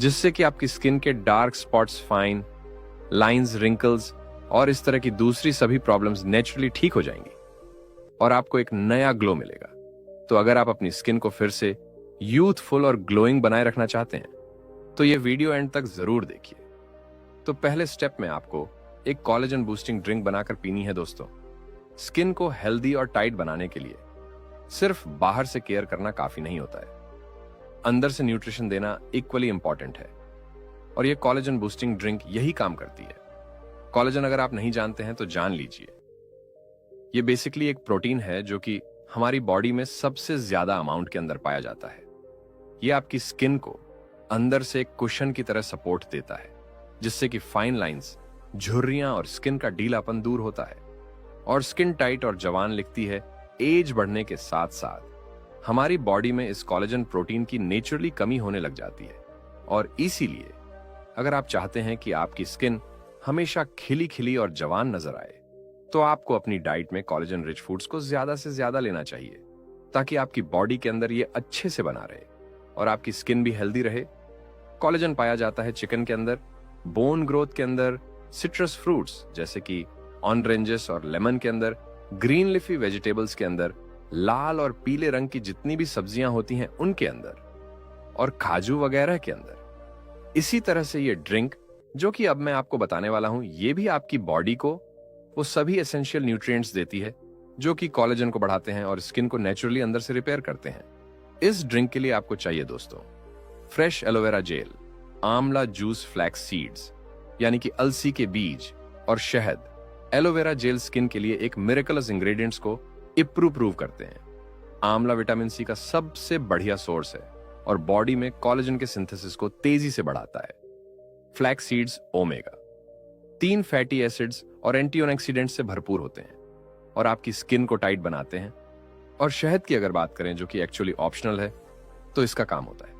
जिससे कि आपकी स्किन के dark spots, fine lines, wrinkles और इस तरह की दूसरी सभी प्रॉब्लम्स नेचुरली ठीक हो जाएंगी और आपको एक नया ग्लो मिलेगा। तो अगर आप अपनी स्किन को फिर से यूथफुल और ग्लोइंग बनाए रखना चाहते हैं तो ये वीडियो एंड तक जरूर देखिए। तो पहले स्टेप में आपको एक कोलेजन बूस्टिंग ड्रिंक बनाकर पीनी है दोस्तों। स्किन को हेल्दी और टाइट बनाने के लिए सिर्फ बाहर से केयर करना काफी नहीं होता है, अंदर से न्यूट्रिशन देना इक्वली इंपॉर्टेंट है और ये कोलेजन बूस्टिंग ड्रिंक यही काम करती है। कोलेजन अगर आप नहीं जानते हैं तो जान लीजिए, ये बेसिकली एक प्रोटीन है जो कि हमारी बॉडी में सबसे ज्यादा अमाउंट के अंदर पाया जाता है। ये आपकी स्किन को अंदर से एक कुशन की तरह सपोर्ट देता है, जिससे कि फाइन लाइंस, झुर्रियां और स्किन का ढीलापन दूर होता है और स्किन टाइट और जवान लिखती है। एज बढ़ने के साथ साथ हमारी बॉडी में इस कोलेजन प्रोटीन की नेचुरली कमी होने लग जाती है और इसीलिए अगर आप चाहते हैं कि आपकी स्किन हमेशा खिली खिली और जवान नजर आए तो आपको अपनी डाइट में कोलेजन रिच फूड्स को ज्यादा से ज्यादा लेना चाहिए, ताकि आपकी बॉडी के अंदर ये अच्छे से बना रहे और आपकी स्किन भी हेल्दी रहे। कोलेजन पाया जाता है चिकन के अंदर, बोन ग्रोथ के अंदर, सिट्रस फ्रूट्स जैसे कि ऑरेंजेस और लेमन के अंदर, ग्रीन लिफी वेजिटेबल्स के अंदर, लाल और पीले रंग की जितनी भी सब्जियां होती हैं उनके अंदर और काजू वगैरह के अंदर। इसी तरह से ये ड्रिंक जो कि अब मैं आपको बताने वाला हूं, ये भी आपकी बॉडी को वो सभी एसेंशियल न्यूट्रिएंट्स देती है जो कि कोलेजन को बढ़ाते हैं और स्किन को नेचुरली अंदर से रिपेयर करते हैं। इस ड्रिंक के लिए आपको चाहिए दोस्तों फ्रेश एलोवेरा जेल, आंवला जूस, फ्लैक्स सीड्स यानी कि अलसी के बीज और शहद। एलोवेरा जेल स्किन के लिए एक मिरेकलस इंग्रेडिएंट्स को प्रूव करते हैं। आंवला विटामिन सी का सबसे बढ़िया सोर्स है और बॉडी में कोलेजन के सिंथेसिस को तेजी से बढ़ाता है। Flax seeds omega 3 fatty acids और एंटीऑक्सीडेंट्स से भरपूर होते हैं और आपकी स्किन को टाइट बनाते हैं। और शहद की अगर बात करें, जो कि एक्चुअली ऑप्शनल है, तो इसका काम होता है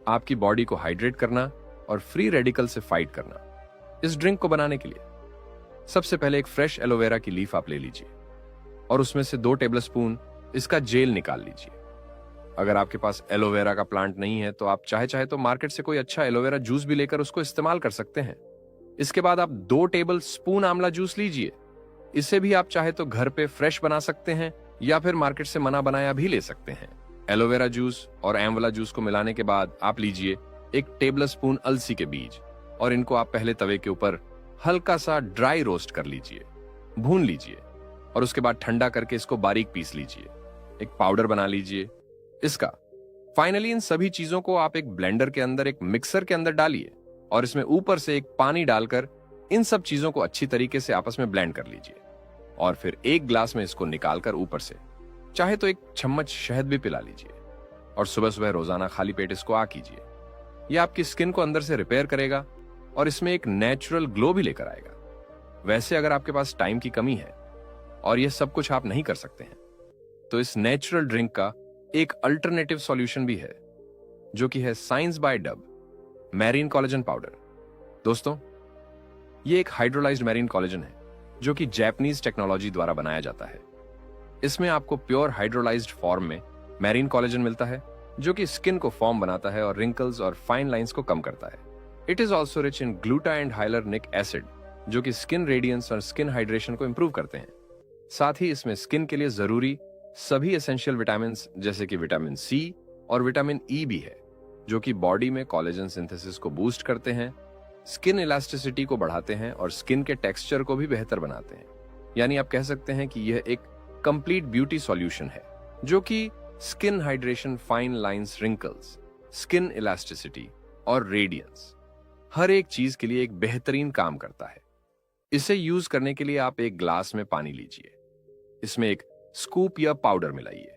आपकी बॉडी को हाइड्रेट करना और फ्री रेडिकल से फाइट करना। इस ड्रिंक को बनाने के लिए सबसे पहले एक फ्रेश एलोवेरा की लीफ आप ले लीजिए और उसमें से 2 टेबलस्पून इसका जेल निकाल लीजिए। अगर आपके पास एलोवेरा का प्लांट नहीं है तो आप चाहे तो मार्केट से कोई अच्छा एलोवेरा जूस भी लेकर उसको इस्तेमाल कर सकते हैं। इसके बाद आप 2 टेबल स्पून आंवला जूस लीजिए। इसे भी आप चाहे तो घर पे फ्रेश बना सकते हैं या फिर मार्केट से बना बनाया भी ले सकते हैं। एलोवेरा जूस और आंवला जूस को मिलाने के बाद आप लीजिए 1 टेबल स्पून अलसी के बीज और इनको आप पहले तवे के ऊपर हल्का सा ड्राई रोस्ट कर लीजिए, भून लीजिए और उसके बाद ठंडा करके इसको बारीक पीस लीजिए, एक पाउडर बना लीजिए इसका। फाइनली इन सभी चीजों को आप एक ब्लेंडर के अंदर, एक मिक्सर के अंदर डालिए और इसमें ऊपर से एक पानी डालकर इन सब चीजों को अच्छी तरीके से आपस में ब्लेंड कर लीजिए और फिर एक ग्लास में इसको निकालकर ऊपर से चाहे तो 1 चम्मच शहद भी पिला लीजिए और सुबह सुबह रोजाना खाली पेट इसको कीजिए। यह आपकी स्किन को अंदर से रिपेयर करेगा और इसमें एक नेचुरल ग्लो भी लेकर आएगा। वैसे अगर आपके पास टाइम की कमी है और यह सब कुछ आप नहीं कर सकते हैं तो इस नेचुरल ड्रिंक का एक अल्टरनेटिव सॉल्यूशन भी है, जो कि है science by dub marine collagen powder. दोस्तों, ये एक हाइड्रोलाइज्ड मैरीन कोलेजन है जो कि जापानीज टेक्नोलॉजी द्वारा बनाया जाता है। इसमें आपको प्योर हाइड्रोलाइज्ड फॉर्म में मैरीन कोलेजन मिलता है जो कि स्किन को फॉर्म बनाता है और रिंकल्स और फाइन लाइंस को कम करता है। It is also rich in gluta and hyaluronic acid जो कि स्किन रेडियंस और स्किन हाइड्रेशन को इंप्रूव करते हैं। साथ ही इसमें स्किन के लिए जरूरी सभी एसेंशियल विटामिन जैसे कि विटामिन सी और विटामिन ई भी है, जो कि बॉडी में कोलेजन सिंथेसिस को बूस्ट करते हैं, स्किन इलास्टिसिटी को बढ़ाते हैं और स्किन के टेक्सचर को भी बेहतर बनाते हैं। यानी आप कह सकते हैं कि यह एक कंप्लीट ब्यूटी सॉल्यूशन है जो कि skin hydration, fine lines, wrinkles, skin elasticity और रेडियंस हर एक चीज के लिए एक बेहतरीन काम करता है। इसे यूज करने के लिए आप एक ग्लास में पानी लीजिए, इसमें एक स्कूप या पाउडर मिलाइए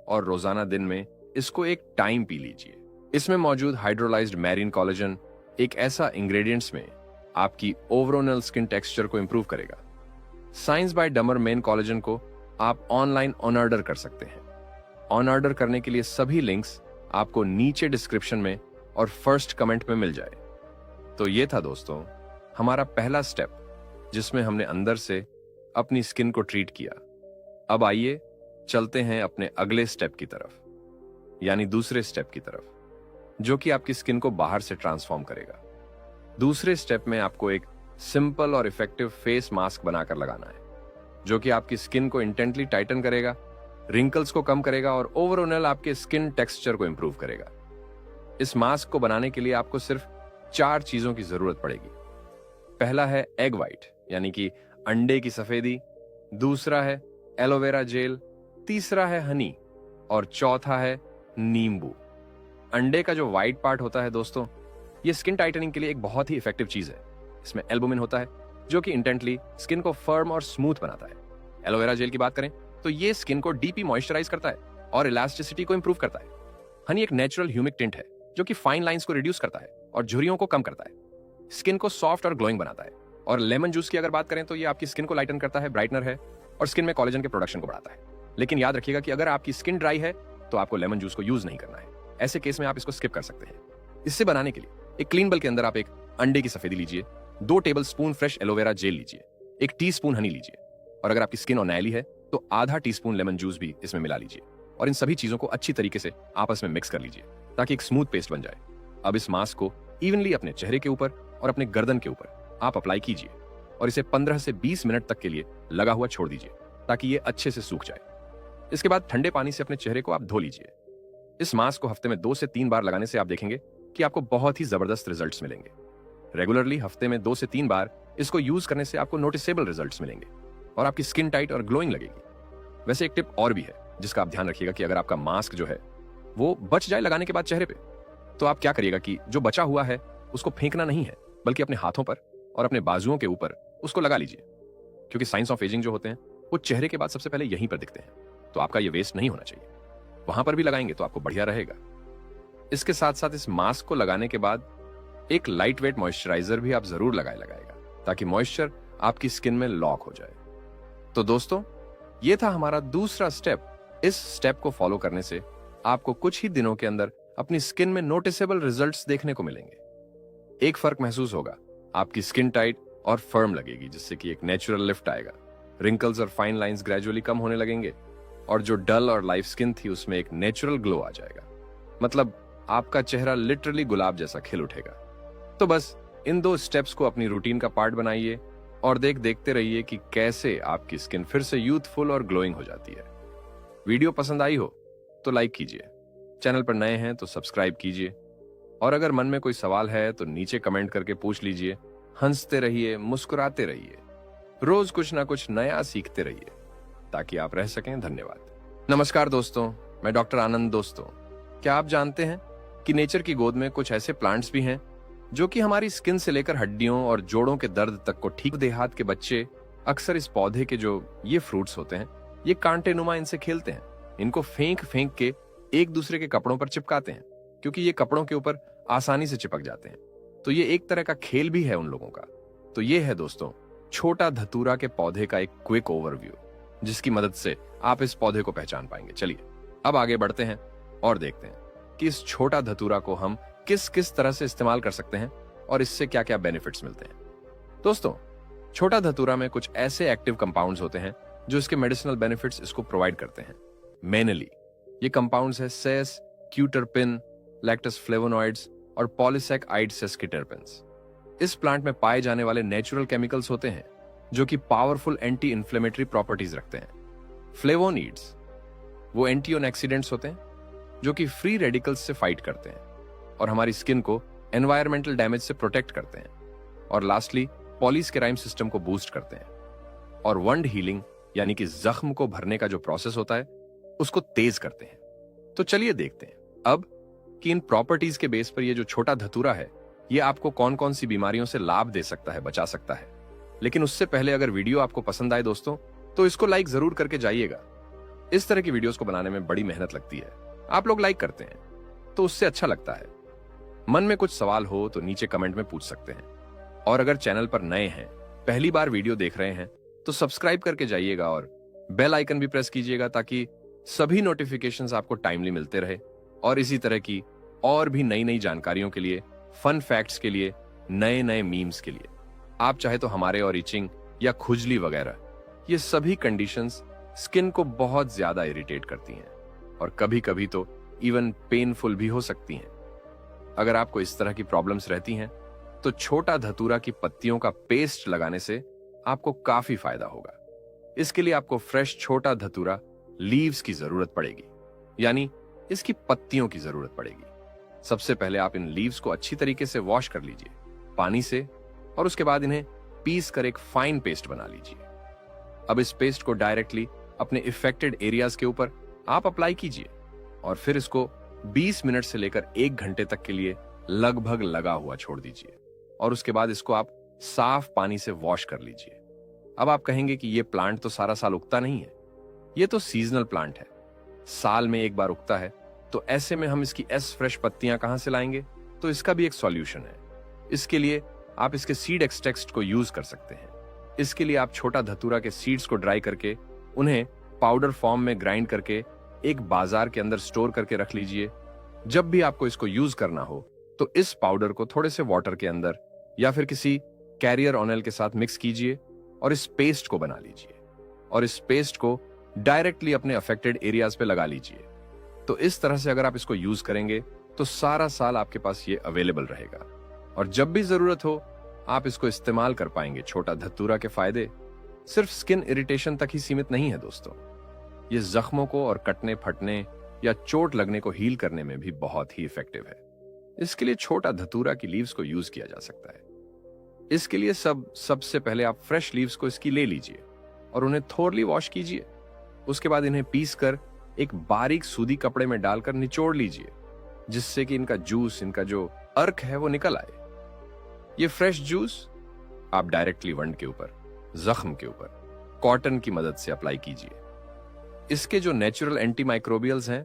और रोजाना दिन में इसको एक टाइम पी लीजिए। इसमें मौजूद हाइड्रोलाइज्ड मैरीन कोलेजन एक ऐसा इंग्रेडिएंट्स में आपकी ओवरऑल स्किन टेक्सचर को इंप्रूव करेगा। साइंस बाय डमर मेन कोलेजन को आप ऑनलाइन ऑन ऑर्डर कर सकते हैं। ऑन ऑर्डर करने के लिए सभी लिंक्स आपको नीचे डिस्क्रिप्शन में और फर्स्ट कमेंट में मिल जाए। तो ये था दोस्तों हमारा पहला स्टेप, जिसमें हमने अंदर से अपनी स्किन को ट्रीट किया। अब आइए चलते हैं अपने अगले स्टेप की तरफ, यानी दूसरे स्टेप की तरफ, जो कि आपकी स्किन को बाहर से ट्रांसफॉर्म करेगा। दूसरे स्टेप में आपको एक सिंपल और इफेक्टिव फेस मास्क बनाकर लगाना है, जो कि आपकी स्किन को इंटेंटली टाइटन करेगा, रिंकल्स को कम करेगा और ओवरऑल आपके स्किन टेक्सचर को इंप्रूव करेगा। इस मास्क को बनाने के लिए आपको सिर्फ 4 चीजों की जरूरत पड़ेगी। पहला है एग व्हाइट यानी कि अंडे की सफेदी, दूसरा है एलोवेरा जेल, तीसरा है हनी और चौथा है नींबू। अंडे का जो व्हाइट पार्ट होता है दोस्तों, ये स्किन टाइटनिंग के लिए एक बहुत ही इफेक्टिव चीज है। इसमें एल्बुमिन होता है जो कि इंटेंटली स्किन को फर्म और स्मूथ बनाता है। एलोवेरा जेल की बात करें तो ये स्किन को डीपी मॉइस्चराइज करता है और इलास्टिसिटी को इंप्रूव करता है। हनी एक नेचुरल ह्यूमिक टिंट है जो कि फाइन लाइंस को रिड्यूस करता है और झुर्रियों को कम करता है, स्किन को सॉफ्ट और ग्लोइंग बनाता है। और लेमन जूस की अगर बात करें तो ये आपकी स्किन को लाइटन करता है, ब्राइटनर है और स्किन में कोलेजन के प्रोडक्शन को बढ़ाता है। लेकिन याद रखिएगा कि अगर आपकी स्किन ड्राई है तो आपको लेमन जूस को यूज नहीं करना है। ऐसे केस में आप इसको स्किप कर सकते हैं। इससे बनाने के लिए एक क्लीन बाउल के अंदर आप एक अंडे की सफेदी लीजिए, 2 table spoon fresh aloe vera gel लीजिए, 1 टीस्पून हनी लीजिए और अगर आपकी स्किन ऑयली है तो आधा टीस्पून लेमन जूस भी इसमें मिला लीजिए और इन सभी चीजों को अच्छी तरीके से आपस में मिक्स कर लीजिए ताकि एक स्मूथ पेस्ट बन जाए। अब इस मास्क को इवनली अपने चेहरे के ऊपर और अपने गर्दन के ऊपर आप अप्लाई कीजिए और इसे 15 से 20 मिनट तक के लिए लगा हुआ छोड़ दीजिए ताकि ये अच्छे से सूख जाए। इसके बाद ठंडे पानी से अपने चेहरे को आप धो लीजिए। इस मास्क को हफ्ते में 2 से 3 बार लगाने से आप देखेंगे कि आपको बहुत ही जबरदस्त रिजल्ट्स मिलेंगे। रेगुलरली हफ्ते में 2 से 3 बार इसको यूज करने से आपको नोटिसेबल रिजल्ट्स मिलेंगे और आपकी स्किन टाइट और ग्लोइंग लगेगी। वैसे एक टिप और भी है जिसका आप ध्यान रखिएगा कि अगर आपका मास्क जो है वो बच जाए लगाने के बाद चेहरे पे, तो आप क्या करिएगा कि जो बचा हुआ है उसको फेंकना नहीं है, बल्कि अपने हाथों पर और अपने बाजुओं के ऊपर उसको लगा लीजिए, क्योंकि साइंस ऑफ एजिंग जो होते हैं वो चेहरे के बाद सबसे पहले यहीं पर दिखते हैं। तो आपका ये वेस्ट नहीं होना चाहिए, वहां पर भी लगाएंगे तो आपको बढ़िया रहेगा। इसके साथ साथ इस मास्क को लगाने के बाद एक लाइट वेट मॉइस्चराइजर भी आप जरूर लगाएगा ताकि मॉइस्चर आपकी स्किन में लॉक हो जाए। तो दोस्तों, ये था हमारा दूसरा स्टेप। इस स्टेप को फॉलो करने से आपको कुछ ही दिनों के अंदर अपनी स्किन में नोटिसेबल रिजल्ट्स देखने को मिलेंगे। एक फर्क महसूस होगा, आपकी स्किन टाइट और फर्म लगेगी जिससे कि एक नेचुरल लिफ्ट आएगा, रिंकल्स और फाइन लाइंस ग्रेजुअली कम होने लगेंगे और जो डल और लाइफ स्किन थी उसमें एक नेचुरल ग्लो आ जाएगा। मतलब आपका चेहरा लिटरली गुलाब जैसा खिल उठेगा। तो बस इन 2 स्टेप्स को अपनी रूटीन का पार्ट बनाइए और देखते रहिए कि कैसे आपकी स्किन फिर से यूथफुल और ग्लोइंग हो जाती है। वीडियो पसंद आई हो तो लाइक कीजिए, चैनल पर नए हैं तो सब्सक्राइब कीजिए और अगर मन में कोई सवाल है तो नीचे कमेंट करके पूछ लीजिए। हंसते रहिए, मुस्कुराते रहिए, रोज कुछ ना कुछ नया सीखते रहिए ताकि आप रह सकें। धन्यवाद। नमस्कार दोस्तों, मैं डॉक्टर आनंद। दोस्तों, क्या आप जानते हैं कि नेचर की गोद में कुछ ऐसे प्लांट्स भी हैं जो कि हमारी स्किन से लेकर हड्डियों और जोड़ों के दर्द तक को ठीक। देहात के बच्चे अक्सर इस पौधे के जो ये फ्रूट्स होते हैं, ये कांटे नुमा इनसे खेलते हैं। इनको फेंक फेंक के एक दूसरे के कपड़ों पर चिपकाते हैं क्योंकि ये कपड़ों के ऊपर आसानी से चिपक जाते हैं। तो ये एक तरह का खेल भी है उन लोगों का। तो ये है दोस्तों छोटा धतूरा के पौधे का एक क्विक ओवरव्यू, जिसकी मदद से आप इस पौधे को पहचान पाएंगे। चलिए अब आगे बढ़ते हैं और देखते हैं कि इस छोटा धतूरा को हम किस किस तरह से इस्तेमाल कर सकते हैं और इससे क्या क्या बेनिफिट्स मिलते हैं। दोस्तों, छोटा धतूरा में कुछ ऐसे एक्टिव कंपाउंड्स होते हैं जो इसके मेडिसिनल बेनिफिट्स इसको प्रोवाइड करते हैं। मेनली ये कंपाउंड्स है सेस, क्यूटरपिन, लैक्टस फ्लेवोनॉइड्स और पॉलीसैकाइड सेस्किटरपिन्स। इस प्लांट में पाए जाने वाले नेचुरल केमिकल्स होते हैं जो कि पावरफुल एंटी इन्फ्लेमेटरी प्रॉपर्टीज रखते हैं। फ्लेवोनिड्स वो एंटीऑक्सीडेंट्स होते हैं जो कि फ्री रेडिकल्स से फाइट करते हैं और हमारी स्किन को एनवायरमेंटल डैमेज से प्रोटेक्ट करते हैं। और लास्टली पॉलीस्केराइम सिस्टम को बूस्ट करते हैं और वंड हीलिंग यानी कि जख्म को भरने का जो प्रोसेस होता है उसको तेज करते हैं। तो चलिए देखते हैं अब कि इन प्रॉपर्टीज के बेस पर ये जो छोटा धतूरा है ये आपको कौन कौन सी बीमारियों से लाभ दे सकता है, बचा सकता है। लेकिन उससे पहले अगर वीडियो आपको पसंद आए दोस्तों तो इसको लाइक जरूर करके जाइएगा। इस तरह की वीडियोस को बनाने में बड़ी मेहनत लगती है, आप लोग लाइक करते हैं तो उससे अच्छा लगता है। मन में कुछ सवाल हो तो नीचे कमेंट में पूछ सकते हैं और अगर चैनल पर नए हैं, पहली बार वीडियो देख रहे हैं तो सब्सक्राइब करके जाइएगा और बेल आइकन भी प्रेस कीजिएगा ताकि सभी नोटिफिकेशंस आपको टाइमली मिलते रहे और इसी तरह की और भी नई नई जानकारियों के लिए, फन फैक्ट्स के लिए, नए नए मीम्स के लिए। आप चाहे तो हमारे और इचिंग या खुजली वगैरह ये सभी कंडीशंस स्किन को बहुत ज्यादा इरिटेट करती हैं और कभी कभी तो इवन पेनफुल भी हो सकती हैं। अगर आपको इस तरह की प्रॉब्लम्स रहती हैं तो छोटा धतूरा की पत्तियों का पेस्ट लगाने से आपको काफी फायदा होगा। इसके लिए आपको फ्रेश छोटा धतूरा लीव्स की जरूरत पड़ेगी, यानी इसकी पत्तियों की जरूरत पड़ेगी। सबसे पहले आप इन लीव्स को अच्छी तरीके से वॉश कर लीजिए पानी से, और उसके बाद इन्हें पीस कर एक फाइन पेस्ट बना लीजिए। अब इस पेस्ट को डायरेक्टली अपने इफेक्टेड एरियाज के ऊपर आप अप्लाई कीजिए और फिर इसको 20 मिनट से लेकर 1 घंटे तक के लिए लगभग लगा हुआ छोड़ दीजिए, और उसके बाद इसको आप साफ पानी से वॉश कर लीजिए। अब आप कहेंगे कि ये प्लांट तो सारा साल उगता नहीं है, ये तो सीजनल प्लांट है, साल में एक बार उगता है, तो ऐसे में हम इसकी फ्रेश पत्तियां कहां से लाएंगे? तो इसका भी एक सॉल्यूशन है। इसके लिए आप इसके सीड एक्सट्रैक्ट को यूज कर सकते हैं। इसके लिए आप छोटा धतूरा के सीड्स को ड्राई करके उन्हें पाउडर फॉर्म में ग्राइंड करके एक बाजार के अंदर स्टोर करके रख लीजिए। जब भी आपको इसको यूज करना हो तो इस पाउडर को थोड़े से वाटर के अंदर या फिर किसी कैरियर ऑयल के साथ मिक्स कीजिए और इस पेस्ट को बना लीजिए, और इस पेस्ट को डायरेक्टली अपने अफेक्टेड एरियाज पे लगा लीजिए। तो इस तरह से अगर आप इसको यूज करेंगे तो सारा साल आपके पास ये अवेलेबल रहेगा, और जब भी जरूरत हो आप इसको इस्तेमाल कर पाएंगे। छोटा धतूरा के फायदे सिर्फ स्किन इरिटेशन तक ही सीमित नहीं है दोस्तों, ये जख्मों को और कटने फटने या चोट लगने को हील करने में भी बहुत ही इफेक्टिव है। इसके लिए छोटा धतूरा की लीव्स को यूज किया जा सकता है। इसके लिए सबसे पहले आप फ्रेश लीव्स को इसकी ले लीजिए और उन्हें थोरली वॉश कीजिए। उसके बाद इन्हें पीस कर एक बारीक सूदी कपड़े में डालकर निचोड़ लीजिए, जिससे कि इनका जूस, इनका जो अर्क है वो निकल आए। ये फ्रेश जूस आप डायरेक्टली वंड के ऊपर, जख्म के ऊपर कॉटन की मदद से अप्लाई कीजिए। इसके जो नेचुरल एंटी माइक्रोबियल्स हैं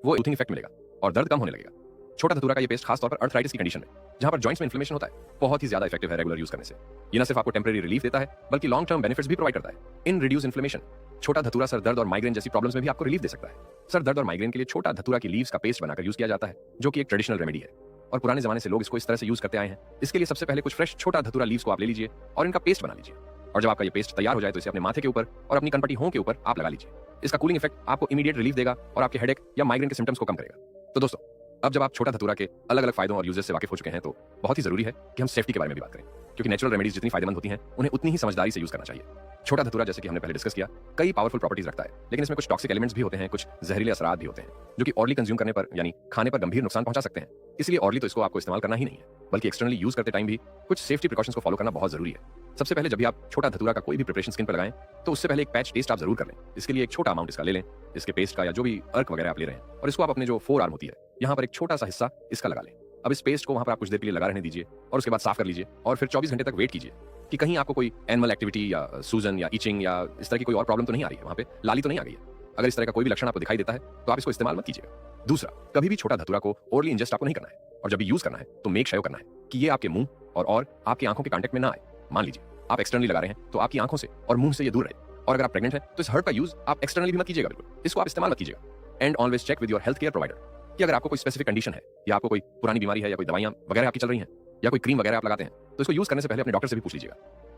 वो सूथिंग इफेक्ट मिलेगा और दर्द कम होने लगेगा। छोटा धतूरा का ये पेस्ट खास तौर पर अर्थराइटिस की कंडीशन में, जहां पर जॉइंट्स में इन्फ्लेमेशन होता है, बहुत ही ज्यादा इफेक्टिव है रेगुलर यूज करने से। ये न सिर्फ आपको टेम्परेरी रिलीफ देता है बल्कि लॉन्ग टर्म बेनिफिट्स भी प्रोवाइड करता है। इन रिड्यूस इन्फ्लेमेशन, छोटा धतूरा सर दर्द और माइग्रेन जैसी प्रॉब्लम्स में भी आपको रिलीफ दे सकता है। सर दर्द और माइग्रेन के लिए छोटा धतूरा की लीव्स का पेस्ट बनाकर यूज किया जाता है, जो कि एक ट्रेडिशनल रेमेडी है और पुराने जमाने से लोग इसको इस तरह से यूज करते आए हैं। इसके लिए सबसे पहले कुछ फ्रेश छोटा धतूरा लीव्स को आप ले लीजिए और इनका पेस्ट बना लीजिए, और जब आपका ये पेस्ट तैयार हो जाए तो इसे अपने माथे के ऊपर और अपनी कनपटी हों के ऊपर आप लगा लीजिए। इसका कूलिंग इफेक्ट आपको इमीडिएट रिलीफ देगा और आपके हेडेक या माइग्रेन के सिम्टम्स को कम करेगा। तो दोस्तों, अब जब आप छोटा धतूरा के अलग अलग फायदों और यूजेस से वाकिफ हो चुके हैं तो बहुत ही जरूरी है कि हम सेफ्टी के बारे में भी बात करें, क्योंकि नेचुरल रेमेडीज जितनी फायदेमंद होती हैं उन्हें उतनी ही समझदारी से यूज करना चाहिए। छोटा धतूरा, जैसे कि हमने पहले डिस्कस किया, कई पावरफुल प्रॉपर्टीज रखता है, लेकिन इसमें कुछ टॉक्सिक एलिमेंट्स भी होते हैं, कुछ जहरीले असरात भी होते हैं, जो कि ऑर्ली कंज्यूम करने पर यानी खाने पर गंभीर नुकसान पहुंचा सकते हैं। इसलिए ऑर्ली तो इसको आपको इस्तेमाल करना ही नहीं है, बल्कि एक्सटर्नली यूज करते टाइम भी कुछ सेफ्टी प्रिकॉशंस को फॉलो करना बहुत जरूरी है। सबसे पहले जब भी आप छोटा धतूरा का कोई भी प्रिपरेशन स्किन पर लगाएं तो उससे पहले एक पैच टेस्ट आप जरूर कर लें। इसके लिए एक छोटा अमाउंट इसका ले लें, इसके पेस्ट का या जो भी अर्क वगैरह आप ले रहे हैं, और इसको आप अपने जो फोर आर्म होती है यहाँ पर एक छोटा सा हिस्सा इसका लगा लें। अब इस पेस्ट को वहां पर आप कुछ देर के लिए लगा रहने दीजिए और उसके बाद साफ कर लीजिए, और फिर 24 घंटे तक वेट कीजिए कि कहीं आपको कोई एनिमल एक्टिविटी या सूजन या इचिंग या इस तरह की कोई और प्रॉब्लम तो नहीं आ रही है, वहां पे लाली तो नहीं आ गई है। अगर इस तरह का कोई भी लक्षण आपको दिखाई देता है तो आप इसको इस्तेमाल मत कीजिएगा। दूसरा, कभी भी छोटा धतूरा को ओरली इंजेस्ट आपको नहीं करना है, और जब भी यूज करना है तो मेक श्योर करना है कि ये आपके मुंह और आपकी आंखों के कांटेक्ट में ना आए। मान लीजिए आप एक्सटर्नली लगा रहे हैं तो आपकी आंखों से और मुंह से ये दूर रहे, और अगर आप प्रेग्नेंट हैं तो इस हर्ब का यूज आप एक्सटर्नली भी मत कीजिएगा, बिल्कुल इसको आप इस्तेमाल मत कीजिएगा। And always check with your health care provider कि अगर आपको कोई स्पेसिफिक कंडीशन है या आपको कोई पुरानी बीमारी है या कोई दवाइयां वगैरह आपकी चल रही हैं या कोई क्रीम वगैरह आप लगाते हैं तो इसको यूज करने से पहले अपने डॉक्टर से भी पूछ लीजिएगा।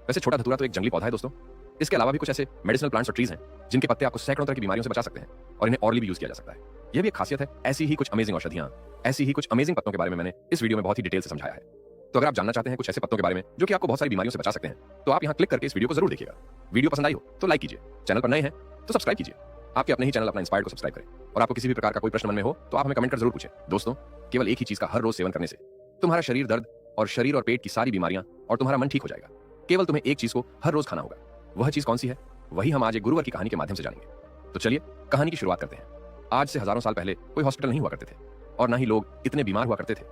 वैसे छोटा धतूरा तो एक जंगली पौधा है दोस्तों, इसके अलावा भी कुछ ऐसे मेडिसिनल प्लांट्स और ट्रीज हैं जिनके पत्ते आपको सैकड़ों तरह की बीमारियों से बचा सकते हैं और इन्हें ऑरली भी यूज किया जा सकता है। यह भी एक खासियत है। ऐसी ही कुछ अमेजिंग औषधियां, ऐसी ही कुछ अमेजिंग पत्तों के बारे में मैंने इस वीडियो में बहुत ही डिटेल से समझाया है। तो अगर आप जानना चाहते हैं कुछ ऐसे पत्तों के बारे में जो कि आपको बहुत सारी बीमारियों से बचा सकते हैं, तो आप यहाँ क्लिक करके इस वीडियो को जरूर देखिएगा। वीडियो पसंद आई हो तो लाइक कीजिए, चैनल पर नए हैं तो सब्सक्राइब कीजिए। आपके अपने ही चैनल अपना इंस्पायर्ड को सब्सक्राइब करें, और आपको किसी भी प्रकार का कोई प्रश्न मन में हो तो आप हमें कमेंट कर जरूर पूछें। दोस्तों, केवल एक ही चीज का हर रोज सेवन करने से तुम्हारा शरीर दर्द और शरीर और पेट की सारी बीमारियां और तुम्हारा मन ठीक हो जाएगा। केवल तुम्हें एक चीज को हर रोज खाना होगा। वह चीज कौन सी है, वही हम आज एक गुरुवर की कहानी के माध्यम से जानेंगे। तो चलिए कहानी की शुरुआत करते हैं। आज से हजारों साल पहले कोई हॉस्पिटल नहीं हुआ करते थे और ना ही लोग इतने बीमार हुआ करते थे।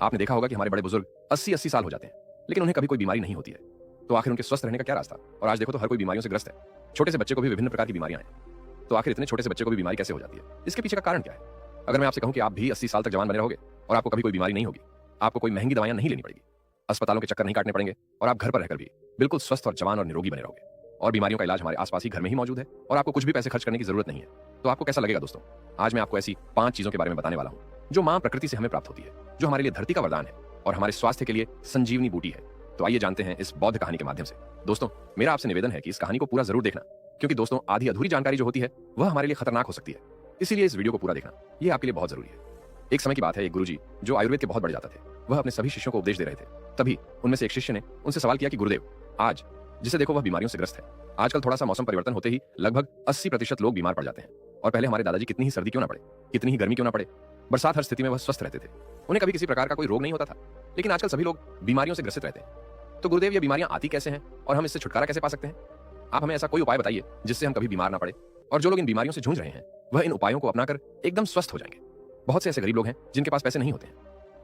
आपने देखा होगा कि हमारे बड़े बुजुर्ग 80-80 साल हो जाते हैं लेकिन उन्हें कभी कोई बीमारी नहीं होती है। तो आखिर उनके स्वस्थ रहने का क्या रास्ता? और आज देखो तो हर कोई बीमारियों से ग्रस्त है। छोटे से बच्चे को भी विभिन्न प्रकार की बीमारियां हैं। तो आखिर इतने छोटे से बच्चे को भी बीमारी कैसे हो जाती है? इसके पीछे का कारण क्या है? अगर मैं आपसे कहूं कि आप भी 80 साल तक जवान बने रहोगे और आपको कभी कोई बीमारी नहीं होगी, आपको कोई महंगी दवाइयां नहीं लेनी पड़ेगी, अस्पतालों के चक्कर नहीं काटने पड़ेंगे, और आप घर पर रहकर भी बिल्कुल स्वस्थ और जवान और निरोगी बने रहोगे, और बीमारियों का इलाज हमारे आसपास ही घर में ही मौजूद है और आपको कुछ भी पैसे खर्च करने की जरूरत नहीं है। तो आपको कैसा लगेगा दोस्तों? आज मैं आपको ऐसी 5 चीजों के बारे में बताने वाला हूं जो मां प्रकृति से हमें प्राप्त होती है, जो हमारे लिए धरती का वरदान है और हमारे स्वास्थ्य के लिए संजीवनी बूटी है। तो आइए जानते हैं इस बौद्ध कहानी के माध्यम से। दोस्तों, मेरा आपसे निवेदन है कि इस कहानी को पूरा जरूर देखना, क्योंकि दोस्तों आधी अधूरी जानकारी जो होती है वह हमारे लिए खतरनाक हो सकती है। इसीलिए इस वीडियो को पूरा देखना, यह आपके लिए बहुत जरूरी है। एक समय की बात है, एक गुरुजी जो आयुर्वेद के बहुत बड़े जाता थे, वह अपने सभी शिष्यों को उपदेश दे रहे थे। तभी उनमें से एक शिष्य ने उनसे सवाल किया कि गुरुदेव, आज जिसे देखो वह बीमारियों से ग्रस्त है। आजकल थोड़ा सा मौसम परिवर्तन होते ही लगभग 80% लोग बीमार पड़ जाते हैं। और पहले हमारे दादाजी कितनी ही सर्दी क्यों ना पड़े, कितनी ही गर्मी क्यों ना पड़े, बरसात, हर स्थिति में वह स्वस्थ रहते थे। उन्हें कभी किसी प्रकार का कोई रोग नहीं होता था। लेकिन आजकल सभी लोग बीमारियों से ग्रसित रहते हैं। तो गुरुदेव, ये बीमारियां आती कैसे हैं और हम इससे छुटकारा कैसे पा सकते हैं? आप हमें ऐसा कोई उपाय बताइए जिससे हम कभी बीमार ना पड़े, और जो लोग इन बीमारियों से जूझ रहे हैं वह इन उपायों को अपनाकर एकदम स्वस्थ हो जाएंगे। बहुत से ऐसे गरीब लोग हैं जिनके पास पैसे नहीं होते हैं।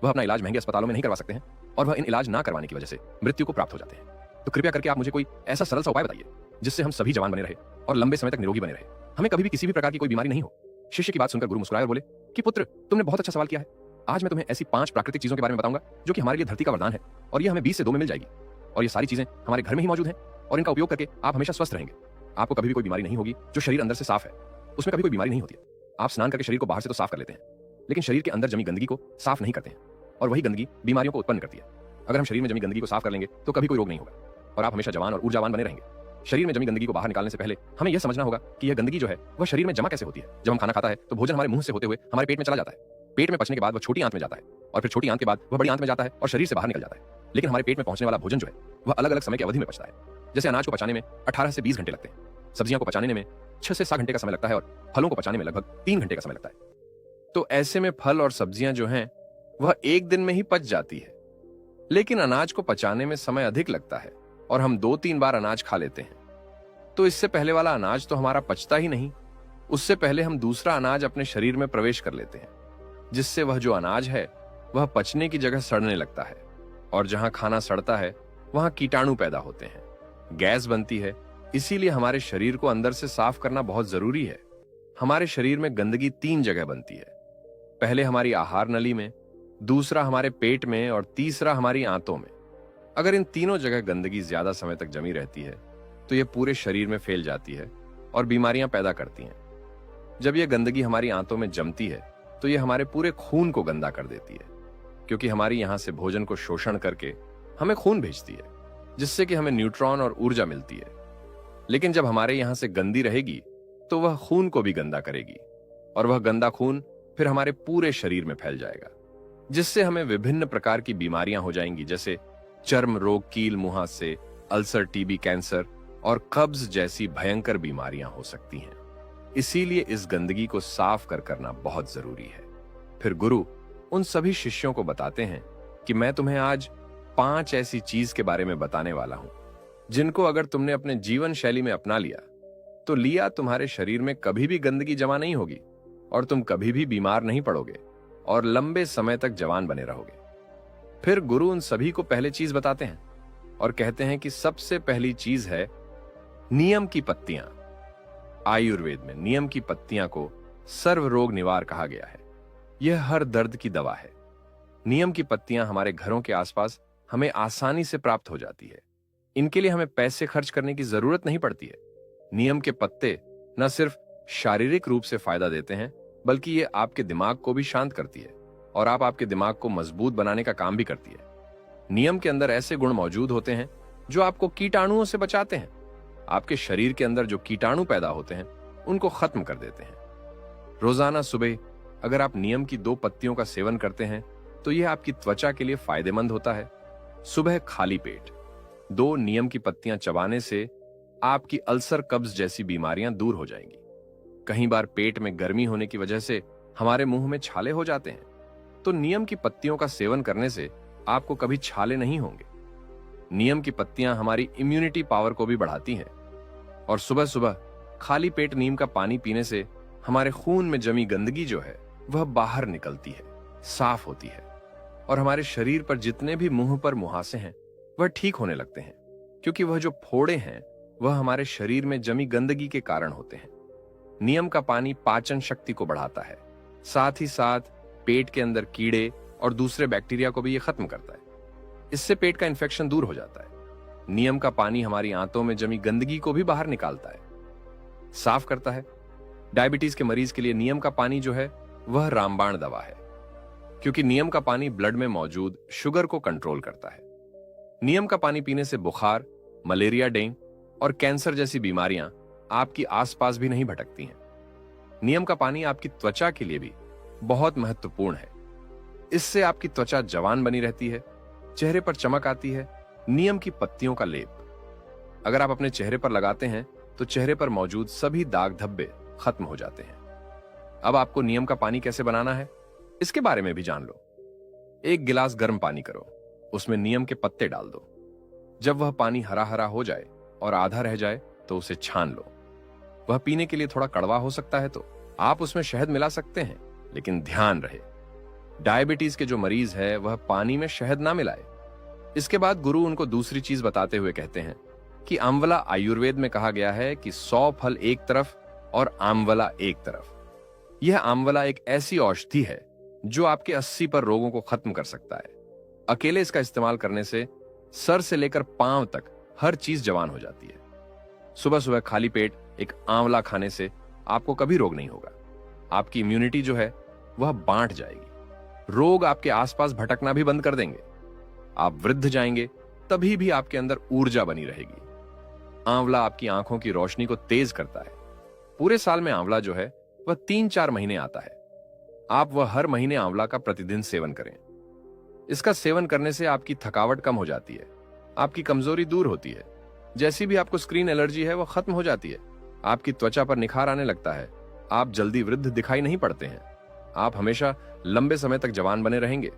वह अपना इलाज महंगे अस्पतालों में नहीं करवा सकते हैं और वह इन इलाज ना करवाने की वजह से मृत्यु को प्राप्त हो जाते हैं। तो कृपया करके आप मुझे कोई ऐसा सरल सा उपाय बताइए जिससे हम सभी जवान बने रहे और लंबे समय तक निरोगी बने रहे, हमें कभी भी किसी भी प्रकार की कोई बीमारी नहीं हो। शिष्य की बात सुनकर गुरु मुस्कुराए और बोले कि पुत्र, तुमने बहुत अच्छा सवाल किया है। आज मैं तुम्हें ऐसी 5 प्राकृतिक चीजों के बारे में बताऊंगा जो कि हमारे लिए धरती का वरदान है, और ये हमें 20 से 2 में मिल जाएगी। और ये सारी चीजें हमारे घर में ही मौजूद हैं, और इनका उपयोग करके आप हमेशा स्वस्थ रहेंगे। आपको कभी भी कोई बीमारी नहीं होगी। जो शरीर अंदर से साफ है उसमें कभी कोई बीमारी नहीं होती है। आप स्नान करके शरीर को बाहर से तो साफ कर लेते हैं, लेकिन शरीर के अंदर जमी गंदगी को साफ नहीं करते हैं, और वही गंदगी बीमारियों को उत्पन्न करती है। अगर हम शरीर में जमी गंदगी को साफ कर लेंगे तो कभी कोई रोग नहीं होगा, और आप हमेशा जवान और ऊर्जावान बने रहेंगे। शरीर में जमी गंदगी को बाहर निकालने से पहले हमें यह समझना होगा कि यह गंदगी जो है वह शरीर में जमा कैसे होती है। जब हम खाना खाता है तो भोजन हमारे मुंह से होते हुए हमारे पेट में चला जाता है। पेट में पचने के बाद वह छोटी आंत में जाता है, और फिर छोटी आंत के बाद वह बड़ी आंत में जाता है और शरीर से बाहर निकल जाता है। लेकिन हमारे पेट में पहुंचने वाला भोजन जो है वह अलग अलग समय की अवधि में पचता है। जैसे अनाज को पचाने में 18 से 20 घंटे लगते हैं, सब्जियां को पचाने में 6 से 7 घंटे का समय लगता है, और फलों को पचाने में लगभग 3 घंटे का समय लगता है। तो ऐसे में फल और सब्जियां जो हैं वह एक दिन में ही पच जाती है। लेकिन अनाज को पचाने में समय अधिक लगता है, और हम 2-3 बार अनाज खा लेते हैं। तो इससे पहले वाला अनाज तो हमारा पचता ही नहीं, उससे पहले हम दूसरा अनाज अपने शरीर में प्रवेश कर लेते हैं, जिससे वह जो अनाज है वह पचने की जगह सड़ने लगता है, और जहां खाना सड़ता है वहां कीटाणु पैदा होते हैं, गैस बनती है। इसीलिए हमारे शरीर को अंदर से साफ करना बहुत जरूरी है। हमारे शरीर में गंदगी 3 जगह बनती है। पहले हमारी आहार नली में, दूसरा हमारे पेट में, और तीसरा हमारी आंतों में। अगर इन तीनों जगह गंदगी ज्यादा समय तक जमी रहती है तो यह पूरे शरीर में फैल जाती है और बीमारियां पैदा करती हैं। जब यह गंदगी हमारी आंतों में जमती है तो यह हमारे पूरे खून को गंदा कर देती है, क्योंकि हमारी यहां से भोजन को शोषण करके हमें खून भेजती है, जिससे कि हमें न्यूट्रॉन और ऊर्जा मिलती है। लेकिन जब हमारे यहां से गंदी रहेगी तो वह खून को भी गंदा करेगी, और वह गंदा खून फिर हमारे पूरे शरीर में फैल जाएगा, जिससे हमें विभिन्न प्रकार की बीमारियां हो जाएंगी, जैसे चर्म रोग, कील मुहासे, अल्सर, टीबी, कैंसर और कब्ज जैसी भयंकर बीमारियां हो सकती हैं। इसीलिए इस गंदगी को साफ करना बहुत जरूरी है। फिर गुरु उन सभी शिष्यों को बताते हैं कि मैं तुम्हें आज 5 ऐसी चीज के बारे में बताने वाला हूं, जिनको अगर तुमने अपने जीवन शैली में अपना लिया तो तुम्हारे शरीर में कभी भी गंदगी जमा नहीं होगी, और तुम कभी भी बीमार नहीं पड़ोगे, और लंबे समय तक जवान बने रहोगे। फिर गुरु उन सभी को पहले चीज बताते हैं और कहते हैं कि सबसे पहली चीज है नीम की पत्तियां। आयुर्वेद में नीम की पत्तियां को सर्व रोग निवार कहा गया है। यह हर दर्द की दवा है। नीम की पत्तियां हमारे घरों के आसपास हमें आसानी से प्राप्त हो जाती है। इनके लिए हमें पैसे खर्च करने की जरूरत नहीं पड़ती है। नीम के पत्ते न सिर्फ शारीरिक रूप से फायदा देते हैं, बल्कि ये आपके दिमाग को भी शांत करती है, और आपके दिमाग को मजबूत बनाने का काम भी करती है। नीम के अंदर ऐसे गुण मौजूद होते हैं जो आपको कीटाणुओं से बचाते हैं। आपके शरीर के अंदर जो कीटाणु पैदा होते हैं उनको खत्म कर देते हैं। रोजाना सुबह अगर आप नीम की 2 पत्तियों का सेवन करते हैं तो यह आपकी त्वचा के लिए फायदेमंद होता है। सुबह खाली पेट 2 नीम की पत्तियां चबाने से आपकी अल्सर, कब्ज जैसी बीमारियां दूर हो जाएंगी। कई बार पेट में गर्मी होने की वजह से हमारे मुंह में छाले हो जाते हैं, तो नीम की पत्तियों का सेवन करने से आपको कभी छाले नहीं होंगे। नीम की पत्तियां हमारी इम्यूनिटी पावर को भी बढ़ाती हैं, और सुबह सुबह खाली पेट नीम का पानी पीने से हमारे खून में जमी गंदगी जो है वह बाहर निकलती है, साफ होती है, और हमारे शरीर पर जितने भी मुंह पर मुहासे हैं वह ठीक होने लगते हैं, क्योंकि वह जो फोड़े हैं वह हमारे शरीर में जमी गंदगी के कारण होते हैं। नीम का पानी पाचन शक्ति को बढ़ाता है, साथ ही साथ पेट के अंदर कीड़े और दूसरे बैक्टीरिया को भी ये खत्म करता है। इससे पेट का इन्फेक्शन दूर हो जाता है। नीम का पानी हमारी आंतों में जमी गंदगी को भी बाहर निकालता है, साफ करता है। डायबिटीज के मरीज के लिए नीम का पानी जो है वह रामबाण दवा है, क्योंकि नीम का पानी ब्लड में मौजूद शुगर को कंट्रोल करता है। नीम का पानी पीने से बुखार, मलेरिया, डेंगू और कैंसर जैसी बीमारियां आपकी आसपास भी नहीं भटकती हैं। नीम का पानी आपकी त्वचा के लिए भी बहुत महत्वपूर्ण है, इससे आपकी त्वचा जवान बनी रहती है, चेहरे पर चमक आती है। नीम की पत्तियों का लेप अगर आप अपने चेहरे पर लगाते हैं तो चेहरे पर मौजूद सभी दाग धब्बे खत्म हो जाते हैं। अब आपको नीम का पानी कैसे बनाना है, इसके बारे में भी जान लो। 1 गिलास गर्म पानी करो, उसमें नीम के पत्ते डाल दो। जब वह पानी हरा हरा हो जाए और आधा रह जाए तो उसे छान लो। वह पीने के लिए थोड़ा कड़वा हो सकता है तो आप उसमें शहद मिला सकते हैं, लेकिन ध्यान रहे डायबिटीज के जो मरीज है वह पानी में शहद ना मिलाए। इसके बाद गुरु उनको दूसरी चीज बताते हुए कहते हैं कि आंवला आयुर्वेद में कहा गया है कि 100 फल एक तरफ और आंवला एक तरफ। यह आंवला एक ऐसी औषधि है जो आपके 80 पर रोगों को खत्म कर सकता है। अकेले इसका इस्तेमाल करने से सर से लेकर पांव तक हर चीज जवान हो जाती है। सुबह सुबह खाली पेट एक आंवला खाने से आपको कभी रोग नहीं होगा। आपकी इम्यूनिटी जो है वह बांट जाएगी। रोग आपके आसपास भटकना भी बंद कर देंगे। आप वृद्ध जाएंगे तभी भी आपके अंदर ऊर्जा बनी रहेगी। आंवला आपकी आंखों की रोशनी को तेज करता है। पूरे साल में आंवला जो है वह 3-4 महीने आता है। आप वह हर महीने आंवला का प्रतिदिन सेवन करें। इसका सेवन करने से आपकी थकावट कम हो जाती है, आपकी कमजोरी दूर होती है, जैसी भी आपको स्क्रीन एलर्जी है वह खत्म हो जाती है, आपकी त्वचा पर निखार आने लगता है, आप जल्दी वृद्ध दिखाई नहीं पड़ते हैं, आप हमेशा लंबे समय तक जवान बने रहेंगे,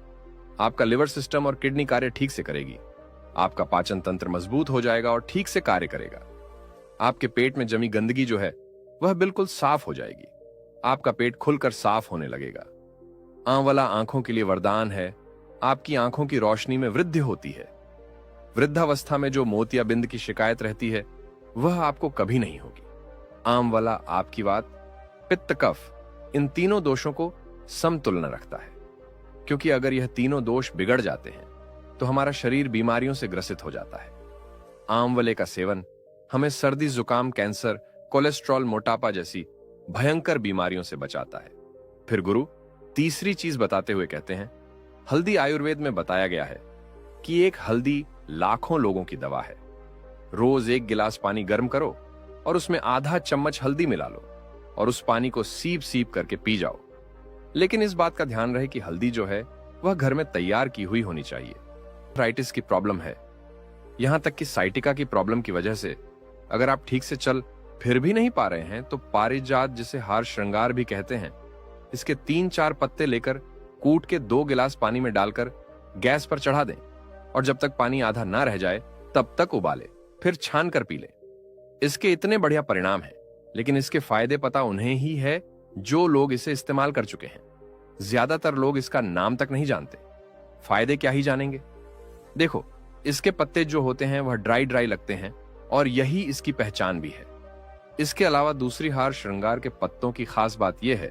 आपका लिवर सिस्टम और किडनी कार्य ठीक से करेगी, आपका पाचन तंत्र मजबूत हो जाएगा और ठीक से कार्य करेगा, आपके पेट में जमी गंदगी जो है वह बिल्कुल साफ हो जाएगी, आपका पेट खुलकर साफ होने लगेगा। आंवला आंखों के लिए वरदान है। आपकी आंखों की रोशनी में वृद्धि होती है। वृद्धावस्था में जो मोतियाबिंद की शिकायत रहती है वह आपको कभी नहीं होगी। आंवला आपकी वात, पित्त, कफ इन तीनों दोषों को समतुलन रखता है, क्योंकि अगर यह तीनों दोष बिगड़ जाते हैं तो हमारा शरीर बीमारियों से ग्रसित हो जाता है। आंवले का सेवन हमें सर्दी, जुकाम, कैंसर, कोलेस्ट्रॉल, मोटापा जैसी भयंकर बीमारियों से बचाता है। फिर गुरु तीसरी चीज बताते हुए कहते हैं, हल्दी आयुर्वेद में बताया गया है कि एक हल्दी लाखों लोगों की दवा है। रोज 1 गिलास पानी गर्म करो और उसमें आधा चम्मच हल्दी मिला लो और उस पानी को सीप सीप करके पी जाओ। लेकिन इस बात का ध्यान रहे कि हल्दी जो है वह घर में तैयार की हुई होनी चाहिए। आर्थराइटिस की प्रॉब्लम है, यहां तक कि साइटिका की प्रॉब्लम की वजह से अगर आप ठीक से चल फिर भी नहीं पा रहे हैं तो पारिजात, जिसे हार श्रृंगार भी कहते हैं, इसके 3-4 पत्ते लेकर कूट के 2 गिलास पानी में डालकर गैस पर चढ़ा दें और जब तक पानी आधा ना रह जाए तब तक उबाले, फिर छान कर पी लें। इसके इतने बढ़िया परिणाम हैं, लेकिन इसके फायदे पता उन्हें ही है जो लोग इसे इस्तेमाल कर चुके हैं। ज्यादातर लोग इसका नाम तक नहीं जानते। फायदे क्या ही जानेंगे। देखो, इसके पत्ते जो होते हैं वह ड्राई ड्राई लगते हैं और यही इसकी पहचान भी है। इसके अलावा दूसरी हार श्रृंगार के पत्तों की खास बात यह है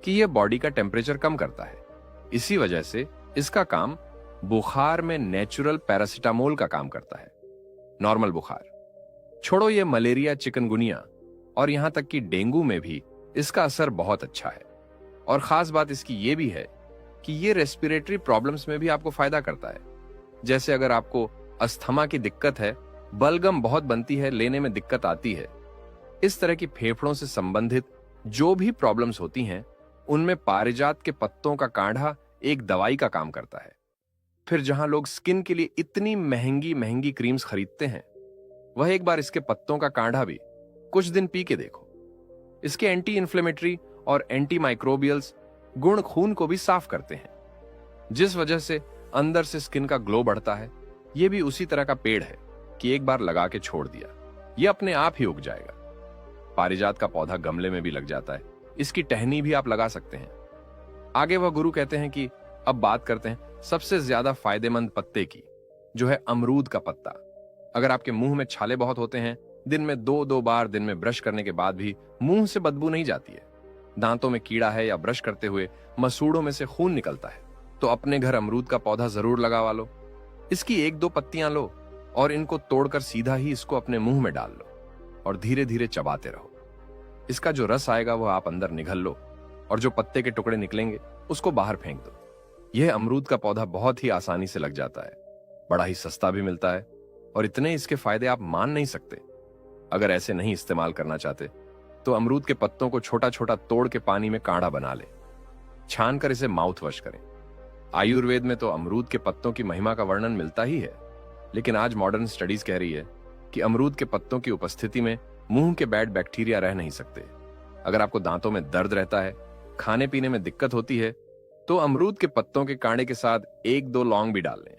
कि यह बॉडी का टेम्परेचर कम करता है। इसी वजह से इसका काम बुखार में नेचुरल पैरासिटामोल का काम करता है। नॉर्मल बुखार छोड़ो, ये मलेरिया, चिकनगुनिया और यहां तक कि डेंगू में भी इसका असर बहुत अच्छा है। और खास बात इसकी यह भी है कि ये रेस्पिरेटरी प्रॉब्लम्स में भी आपको फायदा करता है। जैसे अगर आपको अस्थमा की दिक्कत है, बलगम बहुत बनती है, लेने में दिक्कत आती है, इस तरह की फेफड़ों से संबंधित जो भी प्रॉब्लम्स होती हैं उनमें पारिजात के पत्तों का काढ़ा एक दवाई का काम करता है। फिर जहां लोग स्किन के लिए इतनी महंगी महंगी क्रीम्स खरीदते हैं, वह एक बार इसके पत्तों का काढ़ा भी कुछ दिन पी के देखो। इसके एंटी इंफ्लेमेटरी और एंटी माइक्रोबियल्स गुण खून को भी साफ करते हैं, जिस वजह से अंदर से स्किन का ग्लो बढ़ता है। यह भी उसी तरह का पेड़ है कि एक बार लगा के छोड़ दिया, यह अपने आप ही उग जाएगा। पारिजात का पौधा गमले में भी लग जाता है, इसकी टहनी भी आप लगा सकते हैं। आगे वह गुरु कहते हैं कि अब बात करते हैं सबसे ज्यादा फायदेमंद पत्ते की, जो है अमरूद का पत्ता। अगर आपके मुंह में छाले बहुत होते हैं, दिन में 2-2 बार दिन में ब्रश करने के बाद भी मुंह से बदबू नहीं जाती है, दांतों में कीड़ा है या ब्रश करते हुए मसूड़ों में से खून निकलता है, तो अपने घर अमरूद का पौधा जरूर लगवा लो। इसकी 1-2 पत्तियां लो और इनको तोड़कर सीधा ही इसको अपने मुंह में डाल लो और धीरे धीरे चबाते रहो। इसका जो रस आएगा वह आप अंदर निगल लो और जो पत्ते के टुकड़े निकलेंगे उसको बाहर फेंक दो। यह अमरूद का पौधा बहुत ही आसानी से लग जाता है, बड़ा ही सस्ता भी मिलता है और इतने इसके फायदे आप मान नहीं सकते। अगर ऐसे नहीं इस्तेमाल करना चाहते तो अमरूद के पत्तों को छोटा छोटा तोड़ के पानी में काढ़ा बना ले, छान कर इसे माउथ वॉश करें। आयुर्वेद में तो अमरूद के पत्तों की महिमा का वर्णन मिलता ही है, लेकिन आज मॉडर्न स्टडीज कह रही है कि अमरूद के पत्तों की उपस्थिति में मुंह के बैड बैक्टीरिया रह नहीं सकते। अगर आपको दांतों में दर्द रहता है, खाने पीने में दिक्कत होती है, तो अमरूद के पत्तों के कांडे के साथ 1-2 लौंग भी डाल लें।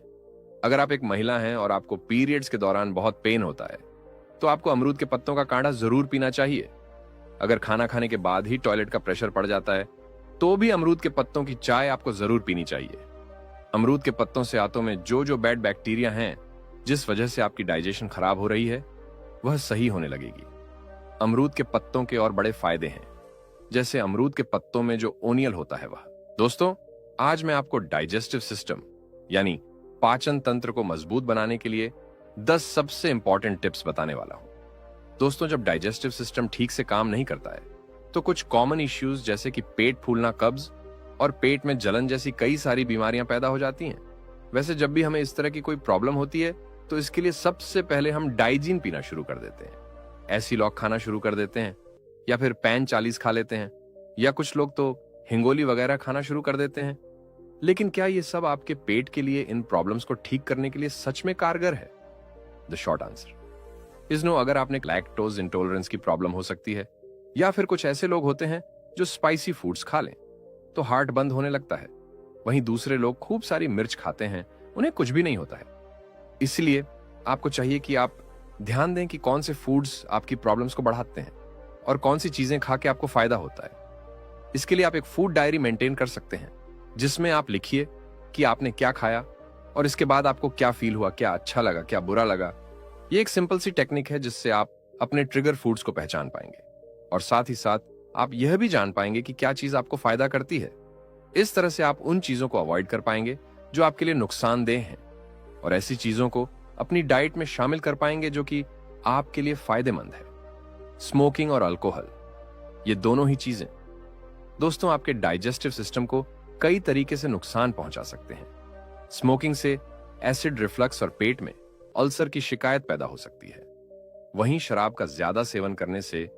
अगर आप एक महिला हैं और आपको पीरियड्स के दौरान बहुत पेन होता है, तो आपको अमरूद के पत्तों का कांडा जरूर पीना चाहिए। अगर खाना खाने के बाद ही टॉयलेट का प्रेशर पड़ जाता है, तो भी अमरूद के पत्तों की चाय आपको जरूर पीनी चाहिए। अमरूद के पत्तों से आंतों में जो जो बैड बैक्टीरिया हैं, जिस वजह से आपकी डाइजेशन खराब हो रही है, वह सही होने लगेगी। अमरूद के पत्तों के और बड़े फायदे हैं, जैसे अमरूद के पत्तों में जो ओनियल होता है वह। दोस्तों, आज मैं आपको डाइजेस्टिव सिस्टम यानी पाचन तंत्र को मजबूत बनाने के लिए 10 सबसे इंपॉर्टेंट टिप्स बताने वाला हूं। दोस्तों, जब डाइजेस्टिव सिस्टम ठीक से काम नहीं करता है, तो कुछ कॉमन इश्यूज जैसे कि पेट फूलना, कब्ज और पेट में जलन जैसी कई सारी बीमारियां पैदा हो जाती हैं। वैसे जब भी हमें इस तरह की कोई प्रॉब्लम होती है, तो इसके लिए सबसे पहले हम डाइजीन पीना शुरू कर देते हैं, ऐसी लॉक खाना शुरू कर देते हैं, या फिर पैन 40 खा लेते हैं, या कुछ लोग तो हिंगोली वगैरह खाना शुरू कर देते हैं। लेकिन क्या ये सब आपके पेट के लिए इन प्रॉब्लम्स को ठीक करने के लिए सच में कारगर है? The short answer is no. अगर आपने लैक्टोज इंटॉलरेंस की प्रॉब्लम हो सकती है, या फिर कुछ ऐसे लोग होते हैं जो स्पाइसी फूड्स खा लें तो हार्ट बंद होने लगता है। वहीं दूसरे लोग खूब सारी मिर्च खाते हैं, उन्हें कुछ भी नहीं होता है। इसलिए आपको चाहिए कि आप ध्यान दें कि कौन से फूड्स आपकी प्रॉब्लम्स को बढ़ाते हैं और कौन सी चीजें खा के आपको फायदा होता है। इसके लिए आप एक फूड डायरी मेंटेन कर सकते हैं, जिसमें आप लिखिए कि आपने क्या खाया और इसके बाद आपको क्या फील हुआ, क्या अच्छा लगा, क्या बुरा लगा। ये एक सिंपल सी टेक्निक है जिससे आप अपने ट्रिगर फूड्स को पहचान पाएंगे और साथ ही साथ आप यह भी जान पाएंगे कि क्या चीज आपको फायदा करती है। इस तरह से आप उन चीजों को अवॉइड कर पाएंगे जो आपके लिए नुकसानदेह हैं, और ऐसी चीजों को अपनी डाइट में शामिल कर पाएंगे जो कि आपके लिए फायदेमंद है। स्मोकिंग और अल्कोहल, ये दोनों ही चीजें दोस्तों आपके डाइजेस्टिव सिस्टम को कई तरीके से नुकसान पहुंचा सकते हैं। स्मोकिंग से एसिड रिफ्लक्स और पेट में अल्सर की शिकायत पैदा हो सकती है। वहीं शराब का ज्यादा सेवन करने से